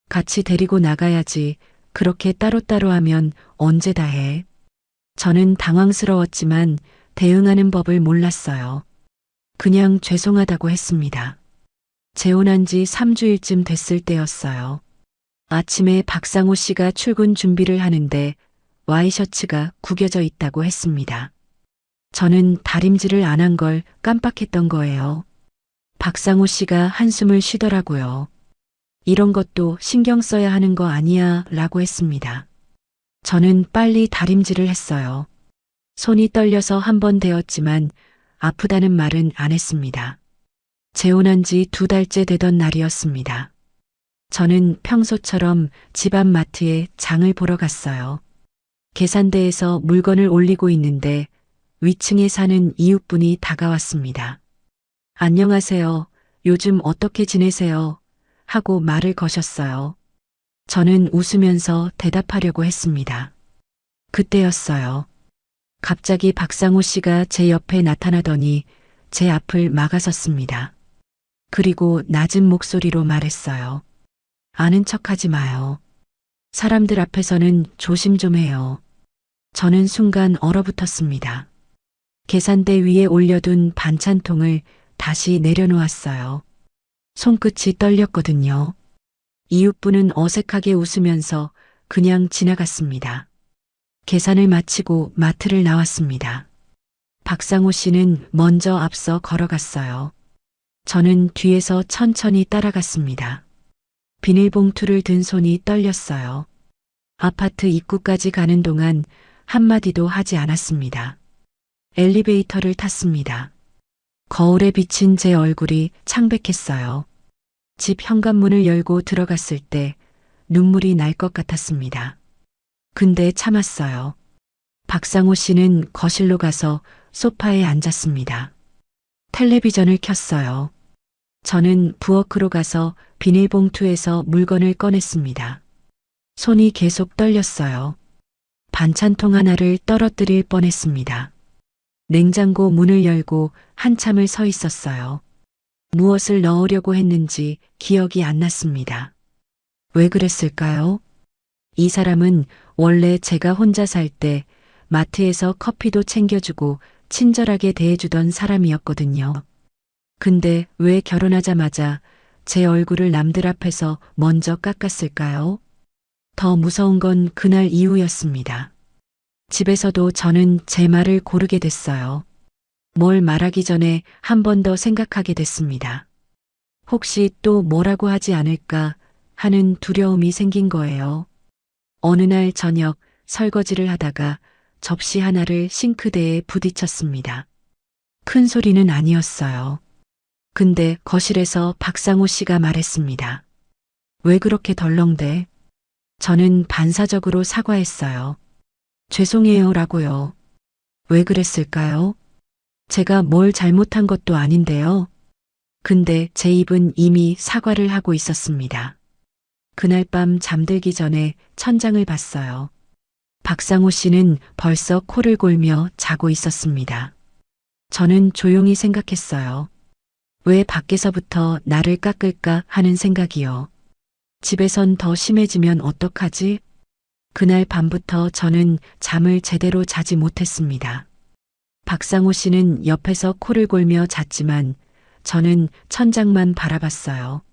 같이 데리고 나가야지. 그렇게 따로따로 하면 언제 다 해? 저는 당황스러웠지만 대응하는 법을 몰랐어요. 그냥 죄송하다고 했습니다. 재혼한 지 3주일쯤 됐을 때였어요. 아침에 박상호 씨가 출근 준비를 하는데 와이셔츠가 구겨져 있다고 했습니다. 저는 다림질을 안 한 걸 깜빡했던 거예요. 박상호 씨가 한숨을 쉬더라고요. 이런 것도 신경 써야 하는 거 아니야 라고 했습니다. 저는 빨리 다림질을 했어요. 손이 떨려서 한 번 대었지만 아프다는 말은 안 했습니다. 재혼한 지 2달째 되던 날이었습니다. 저는 평소처럼 집 앞 마트에 장을 보러 갔어요. 계산대에서 물건을 올리고 있는데 위층에 사는 이웃분이 다가왔습니다. 안녕하세요. 요즘 어떻게 지내세요? 하고 말을 거셨어요. 저는 웃으면서 대답하려고 했습니다. 그때였어요. 갑자기 박상호 씨가 제 옆에 나타나더니 제 앞을 막아섰습니다. 그리고 낮은 목소리로 말했어요. 아는 척하지 마요. 사람들 앞에서는 조심 좀 해요. 저는 순간 얼어붙었습니다. 계산대 위에 올려둔 반찬통을 다시 내려놓았어요. 손끝이 떨렸거든요. 이웃분은 어색하게 웃으면서 그냥 지나갔습니다. 계산을 마치고 마트를 나왔습니다. 박상호 씨는 먼저 앞서 걸어갔어요. 저는 뒤에서 천천히 따라갔습니다. 비닐봉투를 든 손이 떨렸어요. 아파트 입구까지 가는 동안 한마디도 하지 않았습니다. 엘리베이터를 탔습니다. 거울에 비친 제 얼굴이 창백했어요. 집 현관문을 열고 들어갔을 때 눈물이 날 것 같았습니다. 근데 참았어요. 박상호 씨는 거실로 가서 소파에 앉았습니다. 텔레비전을 켰어요. 저는 부엌으로 가서 비닐봉투에서 물건을 꺼냈습니다. 손이 계속 떨렸어요. 반찬통 하나를 떨어뜨릴 뻔했습니다. 냉장고 문을 열고 한참을 서 있었어요. 무엇을 넣으려고 했는지 기억이 안 났습니다. 왜 그랬을까요? 이 사람은 원래 제가 혼자 살 때 마트에서 커피도 챙겨주고 친절하게 대해주던 사람이었거든요. 근데 왜 결혼하자마자 제 얼굴을 남들 앞에서 먼저 깎았을까요? 더 무서운 건 그날 이후였습니다. 집에서도 저는 제 말을 고르게 됐어요. 뭘 말하기 전에 한 번 더 생각하게 됐습니다. 혹시 또 뭐라고 하지 않을까 하는 두려움이 생긴 거예요. 어느 날 저녁 설거지를 하다가 접시 하나를 싱크대에 부딪혔습니다. 큰 소리는 아니었어요. 근데 거실에서 박상호 씨가 말했습니다. 왜 그렇게 덜렁대? 저는 반사적으로 사과했어요. 죄송해요라고요. 왜 그랬을까요? 제가 뭘 잘못한 것도 아닌데요. 근데 제 입은 이미 사과를 하고 있었습니다. 그날 밤 잠들기 전에 천장을 봤어요. 박상호 씨는 벌써 코를 골며 자고 있었습니다. 저는 조용히 생각했어요. 왜 밖에서부터 나를 깎을까 하는 생각이요. 집에선 더 심해지면 어떡하지? 그날 밤부터 저는 잠을 제대로 자지 못했습니다. 박상호 씨는 옆에서 코를 골며 잤지만 저는 천장만 바라봤어요.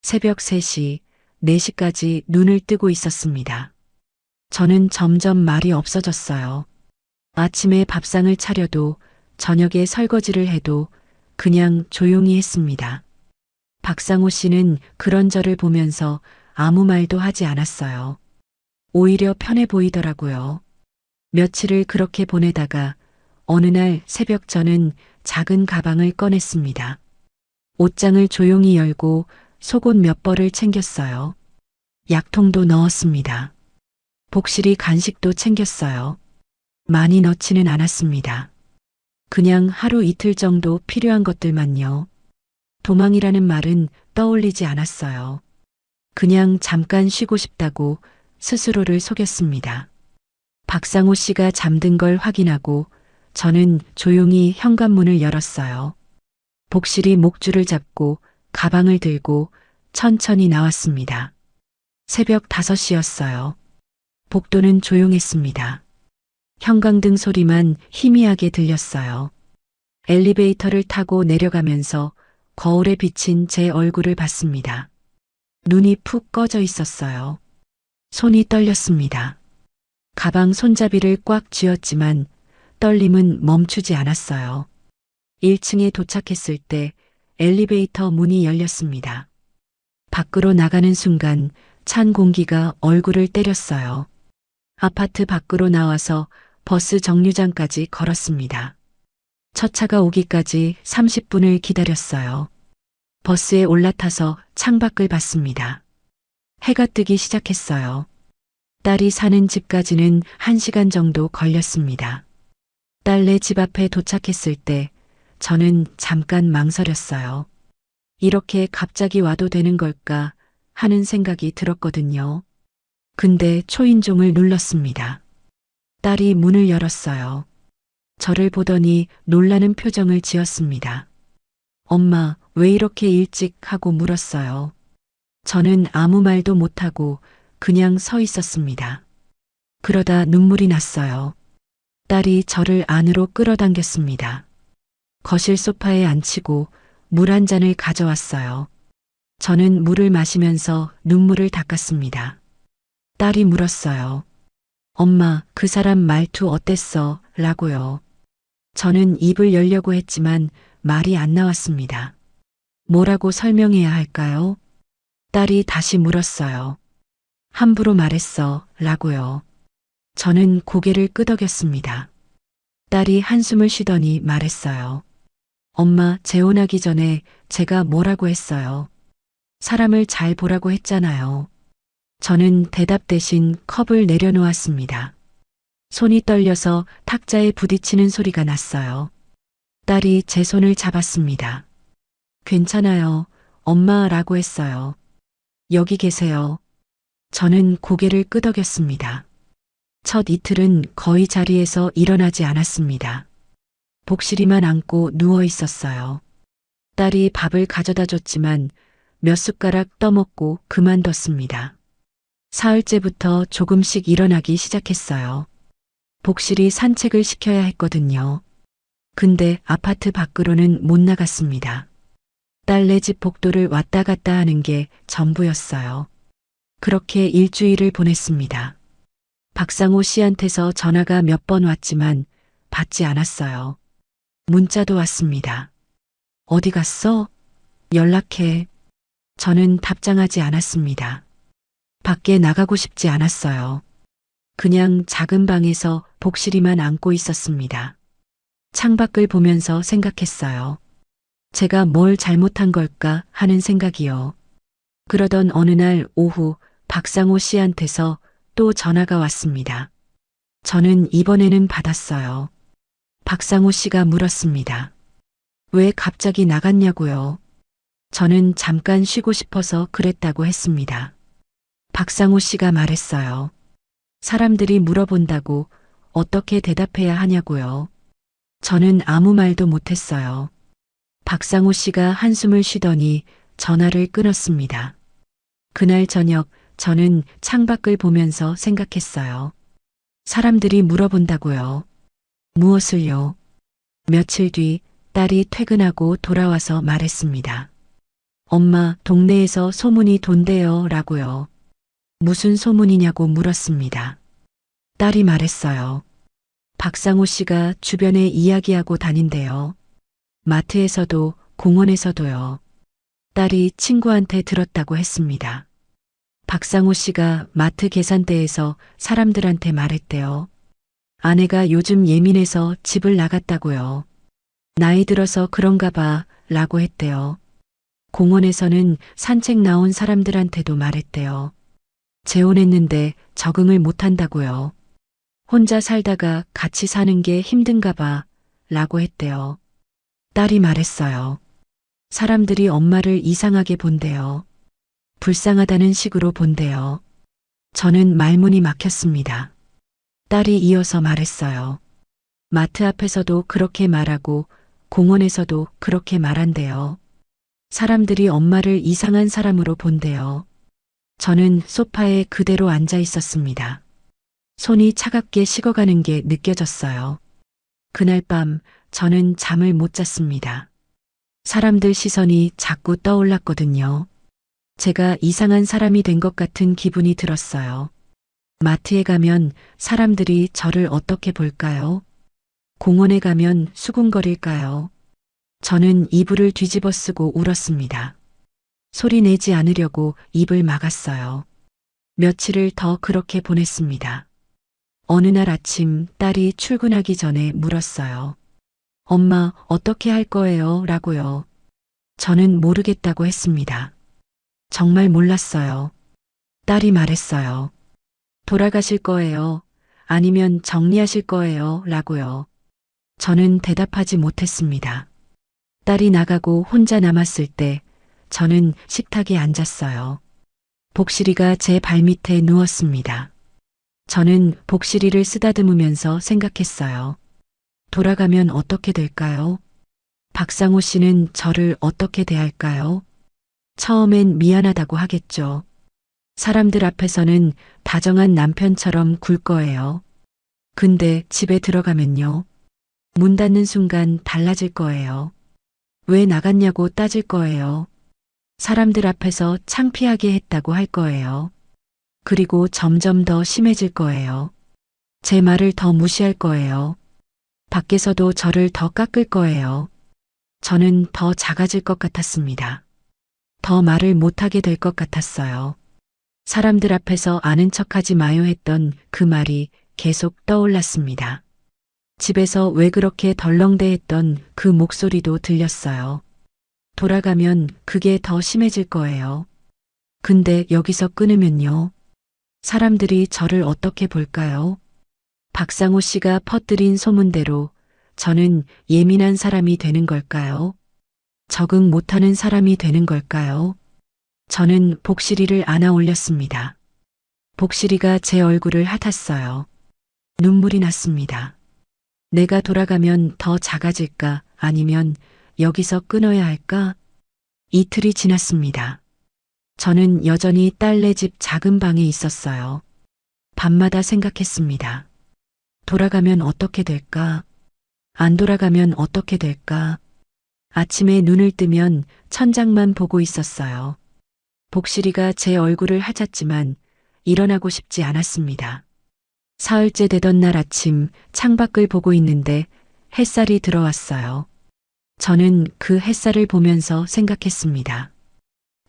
새벽 3시, 4시까지 눈을 뜨고 있었습니다. 저는 점점 말이 없어졌어요. 아침에 밥상을 차려도 저녁에 설거지를 해도 그냥 조용히 했습니다. 박상호 씨는 그런 저를 보면서 아무 말도 하지 않았어요. 오히려 편해 보이더라고요. 며칠을 그렇게 보내다가 어느 날 새벽 저는 작은 가방을 꺼냈습니다. 옷장을 조용히 열고 속옷 몇 벌을 챙겼어요. 약통도 넣었습니다. 복실이 간식도 챙겼어요. 많이 넣지는 않았습니다. 그냥 하루 이틀 정도 필요한 것들만요. 도망이라는 말은 떠올리지 않았어요. 그냥 잠깐 쉬고 싶다고 스스로를 속였습니다. 박상호 씨가 잠든 걸 확인하고 저는 조용히 현관문을 열었어요. 복실이 목줄을 잡고 가방을 들고 천천히 나왔습니다. 새벽 5시였어요. 복도는 조용했습니다. 형광등 소리만 희미하게 들렸어요. 엘리베이터를 타고 내려가면서 거울에 비친 제 얼굴을 봤습니다. 눈이 푹 꺼져 있었어요. 손이 떨렸습니다. 가방 손잡이를 꽉 쥐었지만 떨림은 멈추지 않았어요. 1층에 도착했을 때 엘리베이터 문이 열렸습니다. 밖으로 나가는 순간 찬 공기가 얼굴을 때렸어요. 아파트 밖으로 나와서 버스 정류장까지 걸었습니다. 첫 차가 오기까지 30분을 기다렸어요. 버스에 올라타서 창밖을 봤습니다. 해가 뜨기 시작했어요. 딸이 사는 집까지는 1시간 정도 걸렸습니다. 딸네 집 앞에 도착했을 때 저는 잠깐 망설였어요. 이렇게 갑자기 와도 되는 걸까 하는 생각이 들었거든요. 근데 초인종을 눌렀습니다. 딸이 문을 열었어요. 저를 보더니 놀라는 표정을 지었습니다. 엄마, 왜 이렇게 일찍 하고 물었어요. 저는 아무 말도 못하고 그냥 서 있었습니다. 그러다 눈물이 났어요. 딸이 저를 안으로 끌어당겼습니다. 거실 소파에 앉히고 물 한 잔을 가져왔어요. 저는 물을 마시면서 눈물을 닦았습니다. 딸이 물었어요. 엄마, 그 사람 말투 어땠어? 라고요. 저는 입을 열려고 했지만 말이 안 나왔습니다. 뭐라고 설명해야 할까요? 딸이 다시 물었어요. 함부로 말했어. 라고요. 저는 고개를 끄덕였습니다. 딸이 한숨을 쉬더니 말했어요. 엄마, 재혼하기 전에 제가 뭐라고 했어요. 사람을 잘 보라고 했잖아요. 저는 대답 대신 컵을 내려놓았습니다. 손이 떨려서 탁자에 부딪히는 소리가 났어요. 딸이 제 손을 잡았습니다. 괜찮아요. 엄마라고 했어요. 여기 계세요. 저는 고개를 끄덕였습니다. 첫 이틀은 거의 자리에서 일어나지 않았습니다. 복실이만 안고 누워 있었어요. 딸이 밥을 가져다 줬지만 몇 숟가락 떠먹고 그만뒀습니다. 사흘째부터 조금씩 일어나기 시작했어요. 복실이 산책을 시켜야 했거든요. 근데 아파트 밖으로는 못 나갔습니다. 딸네 집 복도를 왔다 갔다 하는 게 전부였어요. 그렇게 일주일을 보냈습니다. 박상호 씨한테서 전화가 몇 번 왔지만 받지 않았어요. 문자도 왔습니다. 어디 갔어? 연락해. 저는 답장하지 않았습니다. 밖에 나가고 싶지 않았어요. 그냥 작은 방에서 복실이만 안고 있었습니다. 창밖을 보면서 생각했어요. 제가 뭘 잘못한 걸까 하는 생각이요. 그러던 어느 날 오후 박상호 씨한테서 또 전화가 왔습니다. 저는 이번에는 받았어요. 박상호 씨가 물었습니다. 왜 갑자기 나갔냐고요? 저는 잠깐 쉬고 싶어서 그랬다고 했습니다. 박상호 씨가 말했어요. 사람들이 물어본다고 어떻게 대답해야 하냐고요. 저는 아무 말도 못했어요. 박상호 씨가 한숨을 쉬더니 전화를 끊었습니다. 그날 저녁 저는 창밖을 보면서 생각했어요. 사람들이 물어본다고요. 무엇을요? 며칠 뒤 딸이 퇴근하고 돌아와서 말했습니다. 엄마, 동네에서 소문이 돈대요 라고요. 무슨 소문이냐고 물었습니다. 딸이 말했어요. 박상호 씨가 주변에 이야기하고 다닌대요. 마트에서도 공원에서도요. 딸이 친구한테 들었다고 했습니다. 박상호 씨가 마트 계산대에서 사람들한테 말했대요. 아내가 요즘 예민해서 집을 나갔다고요. 나이 들어서 그런가 봐 라고 했대요. 공원에서는 산책 나온 사람들한테도 말했대요. 재혼했는데 적응을 못한다고요. 혼자 살다가 같이 사는 게 힘든가 봐 라고 했대요. 딸이 말했어요. 사람들이 엄마를 이상하게 본대요. 불쌍하다는 식으로 본대요. 저는 말문이 막혔습니다. 딸이 이어서 말했어요. 마트 앞에서도 그렇게 말하고 공원에서도 그렇게 말한대요. 사람들이 엄마를 이상한 사람으로 본대요. 저는 소파에 그대로 앉아 있었습니다. 손이 차갑게 식어가는 게 느껴졌어요. 그날 밤 저는 잠을 못 잤습니다. 사람들 시선이 자꾸 떠올랐거든요. 제가 이상한 사람이 된 것 같은 기분이 들었어요. 마트에 가면 사람들이 저를 어떻게 볼까요? 공원에 가면 수군거릴까요? 저는 이불을 뒤집어 쓰고 울었습니다. 소리 내지 않으려고 입을 막았어요. 며칠을 더 그렇게 보냈습니다. 어느 날 아침 딸이 출근하기 전에 물었어요. 엄마, 어떻게 할 거예요? 라고요. 저는 모르겠다고 했습니다. 정말 몰랐어요. 딸이 말했어요. 돌아가실 거예요? 아니면 정리하실 거예요? 라고요. 저는 대답하지 못했습니다. 딸이 나가고 혼자 남았을 때 저는 식탁에 앉았어요. 복실이가 제 발밑에 누웠습니다. 저는 복실이를 쓰다듬으면서 생각했어요. 돌아가면 어떻게 될까요? 박상호 씨는 저를 어떻게 대할까요? 처음엔 미안하다고 하겠죠. 사람들 앞에서는 다정한 남편처럼 굴 거예요. 근데 집에 들어가면요. 문 닫는 순간 달라질 거예요. 왜 나갔냐고 따질 거예요. 사람들 앞에서 창피하게 했다고 할 거예요. 그리고 점점 더 심해질 거예요. 제 말을 더 무시할 거예요. 밖에서도 저를 더 깎을 거예요. 저는 더 작아질 것 같았습니다. 더 말을 못하게 될 것 같았어요. 사람들 앞에서 아는 척하지 마요 했던 그 말이 계속 떠올랐습니다. 집에서 왜 그렇게 덜렁대했던 그 목소리도 들렸어요. 돌아가면 그게 더 심해질 거예요. 근데 여기서 끊으면요. 사람들이 저를 어떻게 볼까요? 박상호 씨가 퍼뜨린 소문대로 저는 예민한 사람이 되는 걸까요? 적응 못하는 사람이 되는 걸까요? 저는 복실이를 안아 올렸습니다. 복실이가 제 얼굴을 핥았어요. 눈물이 났습니다. 내가 돌아가면 더 작아질까 아니면 여기서 끊어야 할까? 이틀이 지났습니다. 저는 여전히 딸네 집 작은 방에 있었어요. 밤마다 생각했습니다. 돌아가면 어떻게 될까? 안 돌아가면 어떻게 될까? 아침에 눈을 뜨면 천장만 보고 있었어요. 복실이가 제 얼굴을 핥았지만 일어나고 싶지 않았습니다. 사흘째 되던 날 아침 창밖을 보고 있는데 햇살이 들어왔어요. 저는 그 햇살을 보면서 생각했습니다.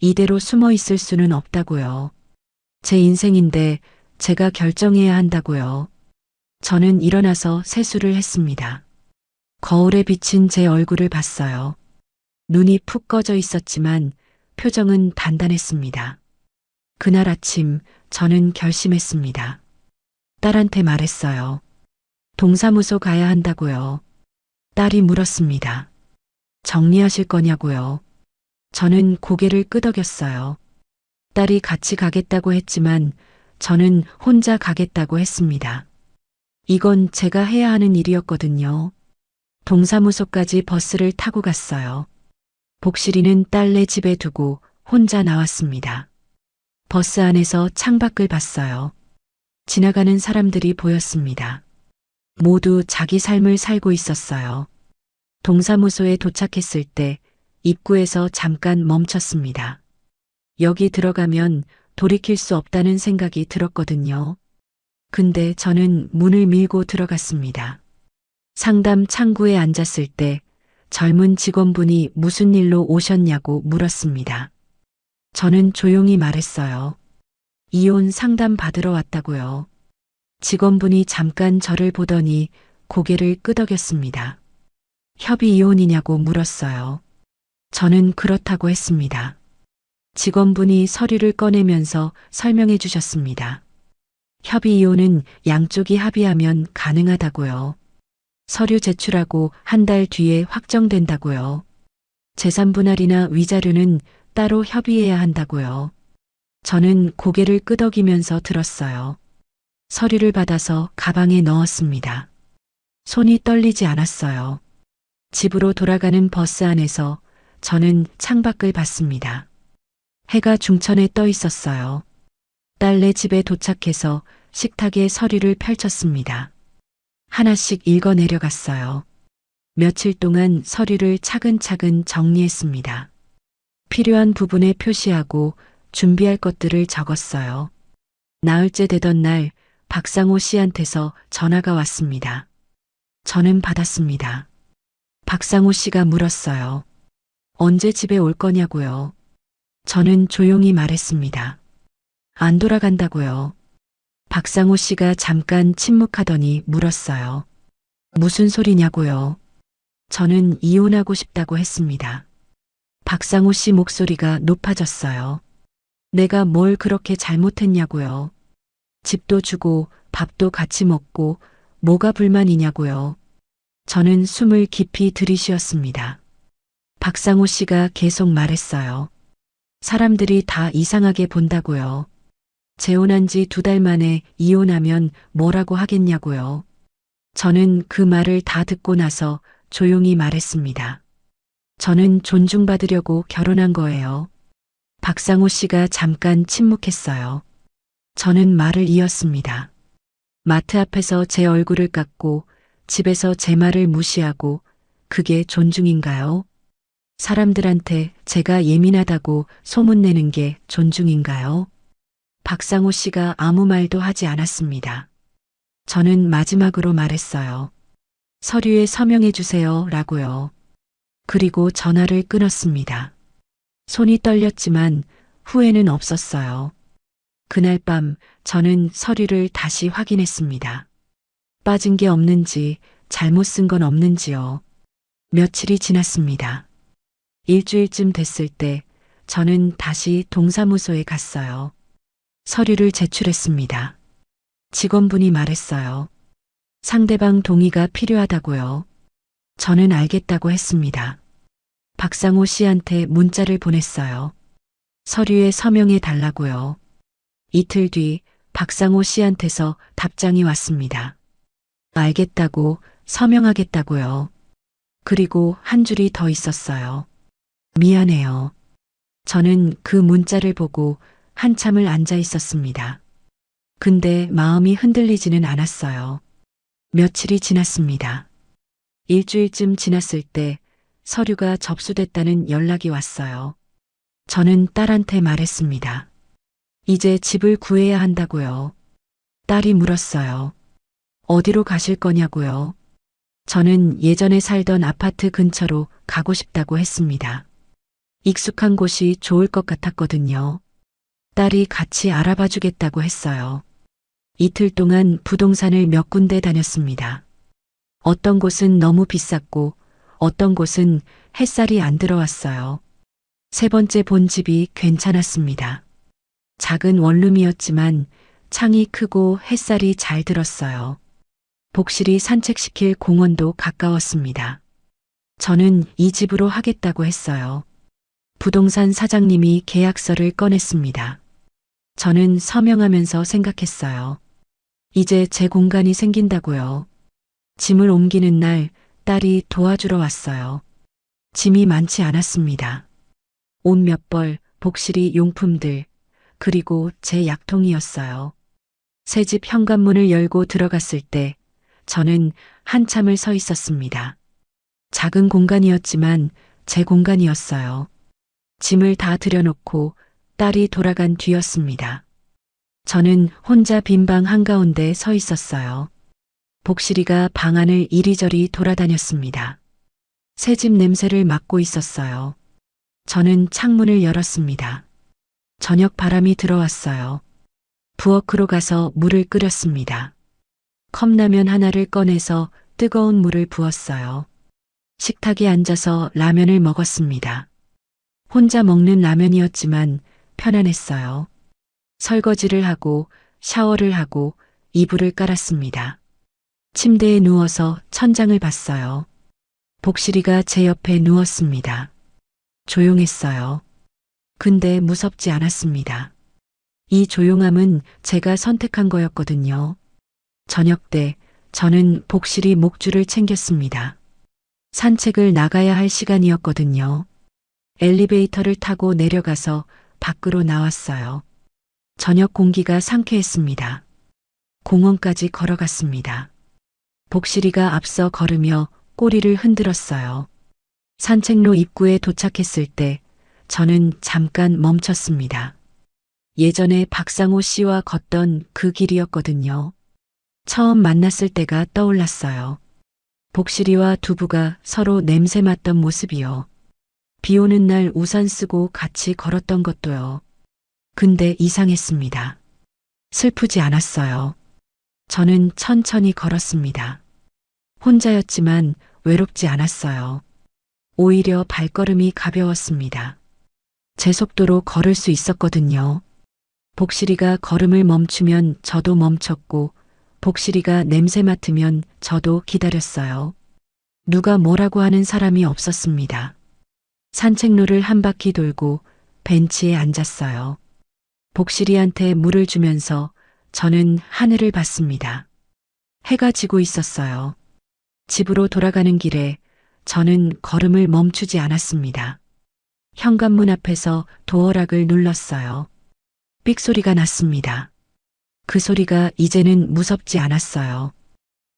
이대로 숨어 있을 수는 없다고요. 제 인생인데 제가 결정해야 한다고요. 저는 일어나서 세수를 했습니다. 거울에 비친 제 얼굴을 봤어요. 눈이 푹 꺼져 있었지만 표정은 단단했습니다. 그날 아침 저는 결심했습니다. 딸한테 말했어요. 동사무소 가야 한다고요. 딸이 물었습니다. 정리하실 거냐고요. 저는 고개를 끄덕였어요. 딸이 같이 가겠다고 했지만 저는 혼자 가겠다고 했습니다. 이건 제가 해야 하는 일이었거든요. 동사무소까지 버스를 타고 갔어요. 복실이는 딸네 집에 두고 혼자 나왔습니다. 버스 안에서 창밖을 봤어요. 지나가는 사람들이 보였습니다. 모두 자기 삶을 살고 있었어요. 동사무소에 도착했을 때 입구에서 잠깐 멈췄습니다. 여기 들어가면 돌이킬 수 없다는 생각이 들었거든요. 근데 저는 문을 밀고 들어갔습니다. 상담 창구에 앉았을 때 젊은 직원분이 무슨 일로 오셨냐고 물었습니다. 저는 조용히 말했어요. 이혼 상담 받으러 왔다고요. 직원분이 잠깐 저를 보더니 고개를 끄덕였습니다. 협의 이혼이냐고 물었어요. 저는 그렇다고 했습니다. 직원분이 서류를 꺼내면서 설명해 주셨습니다. 협의 이혼은 양쪽이 합의하면 가능하다고요. 서류 제출하고 한 달 뒤에 확정된다고요. 재산 분할이나 위자료는 따로 협의해야 한다고요. 저는 고개를 끄덕이면서 들었어요. 서류를 받아서 가방에 넣었습니다. 손이 떨리지 않았어요. 집으로 돌아가는 버스 안에서 저는 창밖을 봤습니다. 해가 중천에 떠 있었어요. 딸네 집에 도착해서 식탁에 서류를 펼쳤습니다. 하나씩 읽어 내려갔어요. 며칠 동안 서류를 차근차근 정리했습니다. 필요한 부분에 표시하고 준비할 것들을 적었어요. 나흘째 되던 날 박상호 씨한테서 전화가 왔습니다. 저는 받았습니다. 박상호 씨가 물었어요. 언제 집에 올 거냐고요. 저는 조용히 말했습니다. 안 돌아간다고요. 박상호 씨가 잠깐 침묵하더니 물었어요. 무슨 소리냐고요. 저는 이혼하고 싶다고 했습니다. 박상호 씨 목소리가 높아졌어요. 내가 뭘 그렇게 잘못했냐고요. 집도 주고 밥도 같이 먹고 뭐가 불만이냐고요. 저는 숨을 깊이 들이쉬었습니다. 박상호 씨가 계속 말했어요. 사람들이 다 이상하게 본다고요. 재혼한 지 2달 만에 이혼하면 뭐라고 하겠냐고요. 저는 그 말을 다 듣고 나서 조용히 말했습니다. 저는 존중받으려고 결혼한 거예요. 박상호 씨가 잠깐 침묵했어요. 저는 말을 이었습니다. 마트 앞에서 제 얼굴을 깎고 집에서 제 말을 무시하고 그게 존중인가요? 사람들한테 제가 예민하다고 소문내는 게 존중인가요? 박상호 씨가 아무 말도 하지 않았습니다. 저는 마지막으로 말했어요. 서류에 서명해 주세요 라고요. 그리고 전화를 끊었습니다. 손이 떨렸지만 후회는 없었어요. 그날 밤 저는 서류를 다시 확인했습니다. 빠진 게 없는지 잘못 쓴 건 없는지요. 며칠이 지났습니다. 일주일쯤 됐을 때 저는 다시 동사무소에 갔어요. 서류를 제출했습니다. 직원분이 말했어요. 상대방 동의가 필요하다고요. 저는 알겠다고 했습니다. 박상호 씨한테 문자를 보냈어요. 서류에 서명해 달라고요. 이틀 뒤 박상호 씨한테서 답장이 왔습니다. 알겠다고, 서명하겠다고요. 그리고 한 줄이 더 있었어요. 미안해요. 저는 그 문자를 보고 한참을 앉아 있었습니다. 근데 마음이 흔들리지는 않았어요. 며칠이 지났습니다. 일주일쯤 지났을 때 서류가 접수됐다는 연락이 왔어요. 저는 딸한테 말했습니다. 이제 집을 구해야 한다고요. 딸이 물었어요. 어디로 가실 거냐고요. 저는 예전에 살던 아파트 근처로 가고 싶다고 했습니다. 익숙한 곳이 좋을 것 같았거든요. 딸이 같이 알아봐 주겠다고 했어요. 이틀 동안 부동산을 몇 군데 다녔습니다. 어떤 곳은 너무 비쌌고 어떤 곳은 햇살이 안 들어왔어요. 세 번째 본 집이 괜찮았습니다. 작은 원룸이었지만 창이 크고 햇살이 잘 들었어요. 복실이 산책시킬 공원도 가까웠습니다. 저는 이 집으로 하겠다고 했어요. 부동산 사장님이 계약서를 꺼냈습니다. 저는 서명하면서 생각했어요. 이제 제 공간이 생긴다고요. 짐을 옮기는 날 딸이 도와주러 왔어요. 짐이 많지 않았습니다. 옷 몇 벌, 복실이 용품들, 그리고 제 약통이었어요. 새 집 현관문을 열고 들어갔을 때 저는 한참을 서 있었습니다. 작은 공간이었지만 제 공간이었어요. 짐을 다 들여놓고 딸이 돌아간 뒤였습니다. 저는 혼자 빈 방 한가운데 서 있었어요. 복실이가 방 안을 이리저리 돌아다녔습니다. 새집 냄새를 맡고 있었어요. 저는 창문을 열었습니다. 저녁 바람이 들어왔어요. 부엌으로 가서 물을 끓였습니다. 컵라면 하나를 꺼내서 뜨거운 물을 부었어요. 식탁에 앉아서 라면을 먹었습니다. 혼자 먹는 라면이었지만 편안했어요. 설거지를 하고 샤워를 하고 이불을 깔았습니다. 침대에 누워서 천장을 봤어요. 복실이가 제 옆에 누웠습니다. 조용했어요. 근데 무섭지 않았습니다. 이 조용함은 제가 선택한 거였거든요. 저녁 때 저는 복실이 목줄을 챙겼습니다. 산책을 나가야 할 시간이었거든요. 엘리베이터를 타고 내려가서 밖으로 나왔어요. 저녁 공기가 상쾌했습니다. 공원까지 걸어갔습니다. 복실이가 앞서 걸으며 꼬리를 흔들었어요. 산책로 입구에 도착했을 때 저는 잠깐 멈췄습니다. 예전에 박상호 씨와 걷던 그 길이었거든요. 처음 만났을 때가 떠올랐어요. 복실이와 두부가 서로 냄새 맡던 모습이요. 비 오는 날 우산 쓰고 같이 걸었던 것도요. 근데 이상했습니다. 슬프지 않았어요. 저는 천천히 걸었습니다. 혼자였지만 외롭지 않았어요. 오히려 발걸음이 가벼웠습니다. 제 속도로 걸을 수 있었거든요. 복실이가 걸음을 멈추면 저도 멈췄고 복실이가 냄새 맡으면 저도 기다렸어요. 누가 뭐라고 하는 사람이 없었습니다. 산책로를 한 바퀴 돌고 벤치에 앉았어요. 복실이한테 물을 주면서 저는 하늘을 봤습니다. 해가 지고 있었어요. 집으로 돌아가는 길에 저는 걸음을 멈추지 않았습니다. 현관문 앞에서 도어락을 눌렀어요. 삑 소리가 났습니다. 그 소리가 이제는 무섭지 않았어요.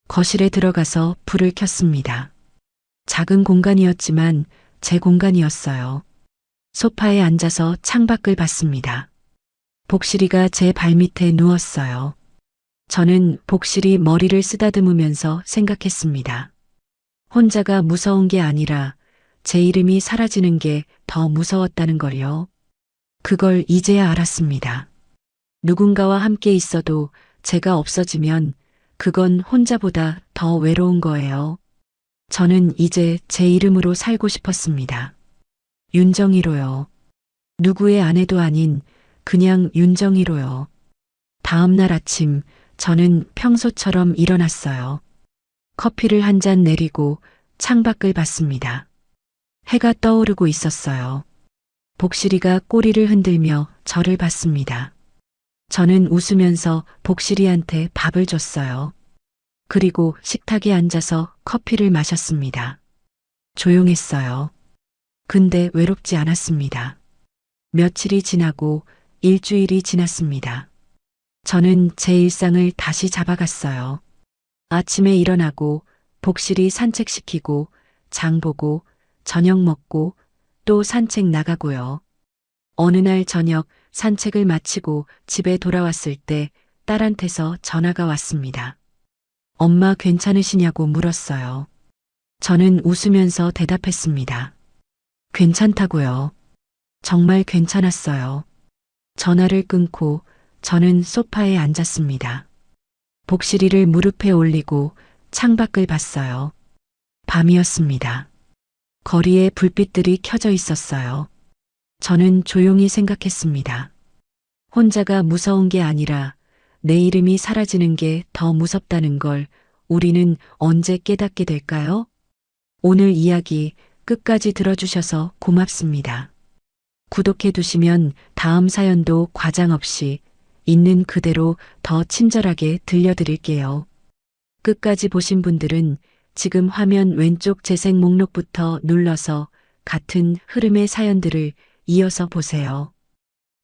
거실에 들어가서 불을 켰습니다. 작은 공간이었지만 제 공간이었어요. 소파에 앉아서 창밖을 봤습니다. 복실이가 제 발밑에 누웠어요. 저는 복실이 머리를 쓰다듬으면서 생각했습니다. 혼자가 무서운 게 아니라 제 이름이 사라지는 게 더 무서웠다는 걸요. 그걸 이제야 알았습니다. 누군가와 함께 있어도 제가 없어지면 그건 혼자보다 더 외로운 거예요. 저는 이제 제 이름으로 살고 싶었습니다. 윤정희로요. 누구의 아내도 아닌 그냥 윤정희로요. 다음 날 아침 저는 평소처럼 일어났어요. 커피를 한 잔 내리고 창밖을 봤습니다. 해가 떠오르고 있었어요. 복실이가 꼬리를 흔들며 저를 봤습니다. 저는 웃으면서 복실이한테 밥을 줬어요. 그리고 식탁에 앉아서 커피를 마셨습니다. 조용했어요. 근데 외롭지 않았습니다. 며칠이 지나고 일주일이 지났습니다. 저는 제 일상을 다시 잡아갔어요. 아침에 일어나고 복실이 산책시키고 장 보고 저녁 먹고 또 산책 나가고요. 어느 날 저녁 산책을 마치고 집에 돌아왔을 때 딸한테서 전화가 왔습니다. 엄마 괜찮으시냐고 물었어요. 저는 웃으면서 대답했습니다. 괜찮다고요. 정말 괜찮았어요. 전화를 끊고 저는 소파에 앉았습니다. 복실이를 무릎에 올리고 창밖을 봤어요. 밤이었습니다. 거리에 불빛들이 켜져 있었어요. 저는 조용히 생각했습니다. 혼자가 무서운 게 아니라 내 이름이 사라지는 게 더 무섭다는 걸 우리는 언제 깨닫게 될까요? 오늘 이야기 끝까지 들어주셔서 고맙습니다. 구독해 두시면 다음 사연도 과장 없이 있는 그대로 더 친절하게 들려드릴게요. 끝까지 보신 분들은 지금 화면 왼쪽 재생 목록부터 눌러서 같은 흐름의 사연들을 이어서 보세요.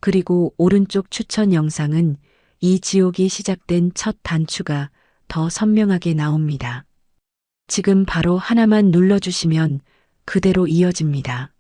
그리고 오른쪽 추천 영상은 이 지옥이 시작된 첫 단추가 더 선명하게 나옵니다. 지금 바로 하나만 눌러주시면 그대로 이어집니다.